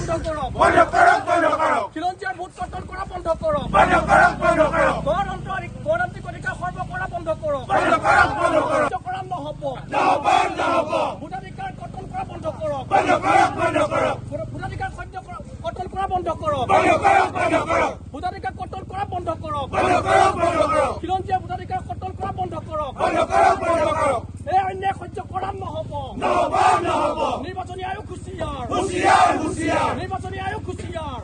বন্ধ কৰক খিলঞ্জীয়াৰ ভোট কৰ্তন কৰা বন্ধ কৰক গণতান্ত্ৰিক অধিকাৰ সৰ্ব কৰা বন্ধ কৰক কাৰ্যকলাপ নহ'ব ভোটাধিকাৰ কৰ্তন কৰা বন্ধ কৰক ভোটাধিকাৰ কৰ্তন কৰা বন্ধ কৰক ভোটাধিকাৰ কৰ্তন কৰা বন্ধ কৰক খিলঞ্জীয়া ভোটাধিকাৰ কৰ্তন কৰা বন্ধ কৰক এই অন্যায় সহ্য কৰা নহ'ব নিৰ্বাচনী আয়োগ হুঁচিয়াৰ নিৰ্বাচনী আয়োগ হুঁচিয়াৰ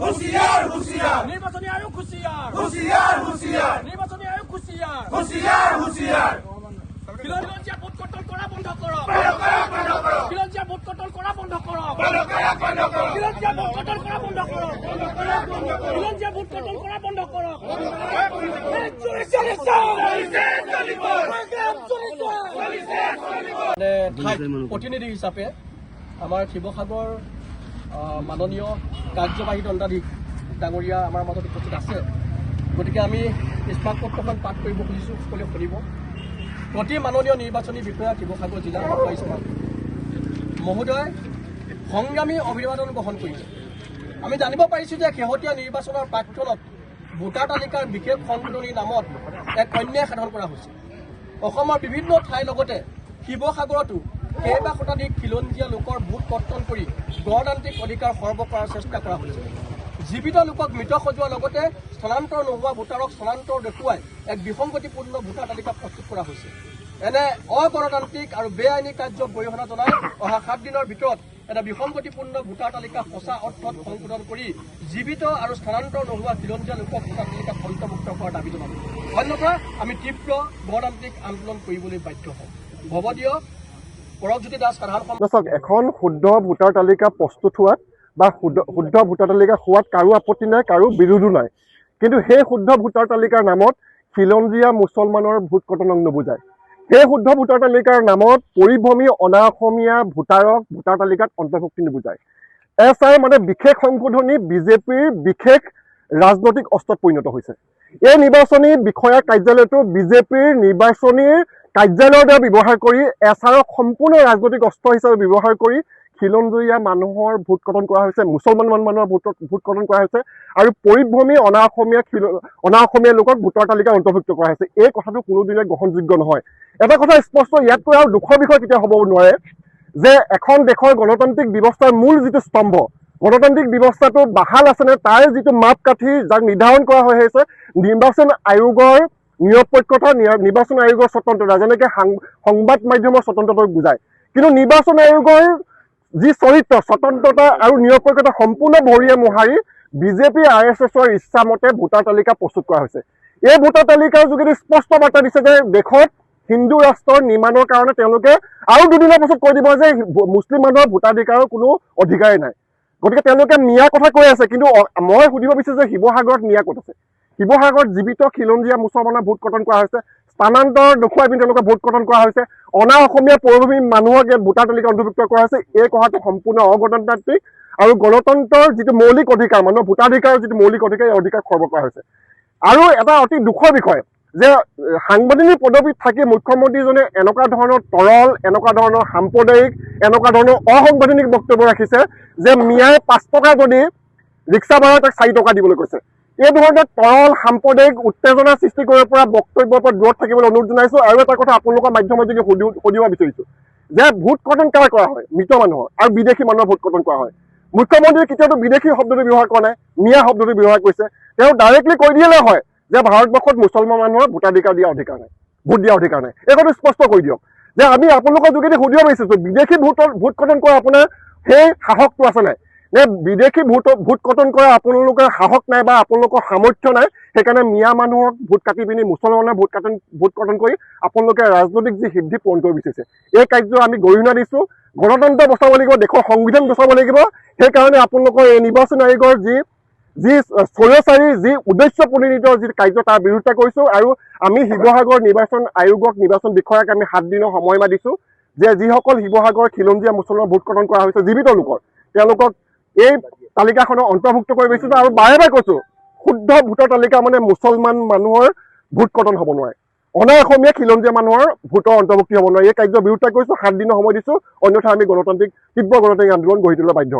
নিৰ্বাচনী আয়োগ হুঁচিয়াৰ নিৰ্বাচনী আয়োগ হুঁচিয়াৰ খিলঞ্জীয়া ভোট কৰ্তন কৰা বন্ধ কৰক খিলঞ্জীয়া ভোট কৰ্তন কৰা বন্ধ কৰক খিলঞ্জীয়া ভোট কৰ্তন কৰা বন্ধ কৰক খিলঞ্জীয়া ভোট কৰ্তন কৰা বন্ধ কৰক প্ৰতিনিধি হিচাপে আমাৰ শিৱসাগৰ মাননীয় কাৰ্যবাহী দণ্ডাধীশ ডাঙৰীয়া আমাৰ মাজত উপস্থিত আছে গতিকে আমি স্মাৰক পত্ৰখন পাঠ কৰিব খুজিছোঁ সকলোৱে শুনিব প্ৰতি মাননীয় নিৰ্বাচনী বিষয়া শিৱসাগৰ জিলাৰ মহোদয় সংগ্ৰামী অভিবাদন গ্ৰহণ কৰিছে আমি জানিব পাৰিছোঁ যে শেহতীয়া নিৰ্বাচনৰ প্ৰাক্ক্ষণত ভোটাৰ তালিকাৰ বিশেষ সংশোধনীৰ নামত এক অন্যায় সাধন কৰা হৈছে অসমৰ বিভিন্ন ঠাইৰ লগতে শিৱসাগৰতো কেইবা শতাধিক খিলঞ্জীয়া লোকৰ ভোট কৰ্তন কৰি গণতান্ত্ৰিক অধিকাৰ সৰ্ব কৰাৰ চেষ্টা কৰা হৈছে জীৱিত লোকক মৃত সজোৱাৰ লগতে স্থানান্তৰ নোহোৱা ভোটাৰক স্থানান্তৰ দেখুৱাই এক বিসংগতিপূৰ্ণ ভোটাৰ তালিকা প্ৰস্তুত কৰা হৈছে এনে অগণতান্ত্ৰিক আৰু বেআইনী কাৰ্য গৰিহণা জনাই অহা 7 দিনৰ ভিতৰত এটা বিসংগতিপূৰ্ণ ভোটাৰ তালিকা সঁচা অৰ্থত সংশোধন কৰি জীৱিত আৰু স্থানান্তৰ নোহোৱা খিলঞ্জীয়া লোকক ভোটাৰ তালিকাত অন্তৰ্ভুক্ত কৰাৰ দাবী জনাব অন্যথা আমি তীব্ৰ গণতান্ত্ৰিক আন্দোলন কৰিবলৈ বাধ্য হ'ম হ'ব দিয়ক পৰৱজ্যোতি দাস সাধাৰণ সম্পাদক এখন শুদ্ধ ভোটাৰ তালিকা প্ৰস্তুত হোৱাত বা শুদ্ধ ভোটাৰ তালিকা হোৱাত কাৰো আপত্তি নাই কাৰো বিৰোধো নাই কিন্তু সেই শুদ্ধ ভোটাৰ তালিকাৰ নামত খিলঞ্জীয়া মুছলমানৰ ভোট কৰ্তনক নুবুজায় সেই শুদ্ধ ভোটাৰ তালিকাৰ নামত পৰিভ্ৰমী অনা অসমীয়া ভোটাৰক ভোটাৰ তালিকাত অন্তৰ্ভুক্তি নুবুজায় এছআই মানে বিশেষ সংশোধনী বিজেপিৰ বিশেষ ৰাজনৈতিক অস্ত্ৰত পৰিণত হৈছে এই নিৰ্বাচনী বিষয়া কাৰ্যালয়টো বিজেপিৰ নিৰ্বাচনী কাৰ্যালয়ৰ দ্বাৰা ব্যৱহাৰ কৰি এছআৰক সম্পূৰ্ণ ৰাজনৈতিক অস্ত্ৰ হিচাপে ব্যৱহাৰ কৰি খিলঞ্জীয়া মানুহৰ ভোট কৰ্তন কৰা হৈছে মুছলমান মানুহৰ ভোট কৰ্তন কৰা হৈছে আৰু পৰিভ্ৰমী অনা অসমীয়া লোকক ভোটাৰ তালিকাত অন্তৰ্ভুক্ত কৰা হৈছে এই কথাটো কোনোদিনে গ্ৰহণযোগ্য নহয় এটা কথা স্পষ্ট ইয়াতকৈ আৰু দুখৰ বিষয় কেতিয়া হ'ব নোৱাৰে যে এখন দেশৰ গণতান্ত্ৰিক ব্যৱস্থাৰ মূল যিটো স্তম্ভ গণতান্ত্ৰিক ব্যৱস্থাটো বাহাল আছেনে তাৰ যিটো মাপকাঠি যাক নিৰ্ধাৰণ কৰা হৈ আহিছে নিৰ্বাচন আয়োগৰ নিৰপেক্ষতা নিৰ্বাচন আয়োগৰ স্বতন্ত্ৰতা যেনেকৈ সংবাদ মাধ্যমৰ স্বতন্ত্ৰতাক বুজায় কিন্তু নিৰ্বাচন আয়োগৰ যি চৰিত্ৰ স্বতন্ত্ৰতা আৰু নিৰপেক্ষতা সম্পূৰ্ণ ভৰিয়ে মোহাৰি বিজেপি RSSৰ ইচ্ছামতে ভোটাৰ তালিকা প্ৰস্তুত কৰা হৈছে এই ভোটাৰ তালিকাৰ যোগেদি স্পষ্ট বাৰ্তা দিছে যে দেশত হিন্দু ৰাষ্ট্ৰৰ নিৰ্মাণৰ কাৰণে তেওঁলোকে আৰু দুদিনৰ পাছত কৈ দিব যে মুছলিম মানুহৰ ভোটাধিকাৰৰ কোনো অধিকাৰেই নাই গতিকে তেওঁলোকে নিয়াৰ কথা কৈ আছে কিন্তু মই সুধিব বিচাৰিছোঁ যে শিৱসাগৰত নিয়া ক'ত আছে শিৱসাগৰত জীৱিত খিলঞ্জীয়া মুছলমানৰ ভোট কৰ্তন কৰা হৈছে স্থানান্তৰ দেখুৱাই পিনি তেওঁলোকে ভোট কৰ্তন কৰা হৈছে অনা অসমীয়া পৰিভ্ৰমী মানুহক ভোটাৰ তালিকা অন্তৰ্ভুক্ত কৰা হৈছে এই কথাটো সম্পূৰ্ণ অগণতান্ত্ৰিক আৰু গণতন্ত্ৰৰ যিটো মৌলিক অধিকাৰ মানুহৰ ভোটাধিকাৰৰ যিটো মৌলিক অধিকাৰ এই অধিকাৰ খৰ্ব কৰা হৈছে আৰু এটা অতি দুখৰ বিষয় যে সাংবিধানিক পদবীত থাকি মুখ্যমন্ত্ৰীজনে এনেকুৱা ধৰণৰ তৰল এনেকুৱা ধৰণৰ সাম্প্ৰদায়িক এনেকুৱা ধৰণৰ অসাংবিধানিক বক্তব্য ৰাখিছে যে মিয়াই 5 টকা যদি ৰিক্সা ভাড়া তাক 4 টকা দিবলৈ কৈছে এই ধৰণৰ তৰল সাম্প্ৰদায়িক উত্তেজনা সৃষ্টি কৰিব পৰা বক্তব্যৰ পৰা দূৰত থাকিবলৈ অনুৰোধ জনাইছোঁ আৰু এটা কথা আপোনালোকৰ মাধ্যমৰ যোগে সুধিব বিচাৰিছোঁ যে ভোট কৰ্তন কাৰ কৰা হয় মৃত মানুহৰ আৰু বিদেশী মানুহৰ ভোট কৰ্তন কৰা হয় মুখ্যমন্ত্ৰীয়ে কেতিয়াও বিদেশী শব্দটো ব্যৱহাৰ কৰা নাই মিয়া শব্দটো ব্যৱহাৰ কৰিছে তেওঁ ডাইৰেক্টলি কৈ দিলে হয় যে ভাৰতবৰ্ষত মুছলমান মানুহৰ ভোটাধিকাৰ দিয়া অধিকাৰ নাই ভোট দিয়া অধিকাৰ নাই এই কথাটো স্পষ্ট কৰি দিয়ক যে আমি আপোনালোকৰ যোগেদি সুধিব বিচাৰিছোঁ বিদেশী ভোট কৰ্তন কৰা আপোনাৰ সেই সাহসটো আছে নাই নে বিদেশী ভোট কৰ্তন কৰা আপোনালোকৰ সাহস নাই বা আপোনালোকৰ সামৰ্থ্য নাই সেইকাৰণে মিয়া মানুহক ভোট কাটি পিনি মুছলমানৰ ভোট কৰ্তন কৰি আপোনালোকে ৰাজনৈতিক যি সিদ্ধি পূৰণ কৰিব বিচাৰিছে এই কাৰ্য আমি গৰিহণা দিছোঁ গণতন্ত্ৰ বচাব লাগিব দেশৰ সংবিধান বচাব লাগিব সেইকাৰণে আপোনালোকৰ এই নিৰ্বাচন আয়োগৰ যি স্বৈৰচাৰী যি উদ্দেশ্যপ্ৰণোদিত যি কাৰ্য তাৰ বিৰোধিতা কৰিছোঁ আৰু আমি শিৱসাগৰ নিৰ্বাচন আয়োগক নিৰ্বাচন বিষয়াক আমি 7 দিনৰ সময় দিছোঁ যে যিসকল শিৱসাগৰ খিলঞ্জীয়া মুছলমান ভোট কৰ্তন কৰা হৈছে জীৱিত লোকৰ তেওঁলোকক এই তালিকাখনৰ অন্তৰ্ভুক্ত কৰি বিচাৰিছোঁ আৰু বাৰে বাৰে কৈছোঁ শুদ্ধ ভোটাৰ তালিকা মানে মুছলমান মানুহৰ ভোট কৰ্তন হ'ব নোৱাৰে অনা অসমীয়া খিলঞ্জীয়া মানুহৰ ভোটৰ অন্তৰ্ভুক্তি হ'ব নোৱাৰে এই কাৰ্য বিৰোধিতা কৰিছোঁ 7 দিনৰ সময় দিছোঁ অন্যথা আমি তীব্ৰ গণতান্ত্ৰিক আন্দোলন গঢ়ি তুলিবলৈ বাধ্য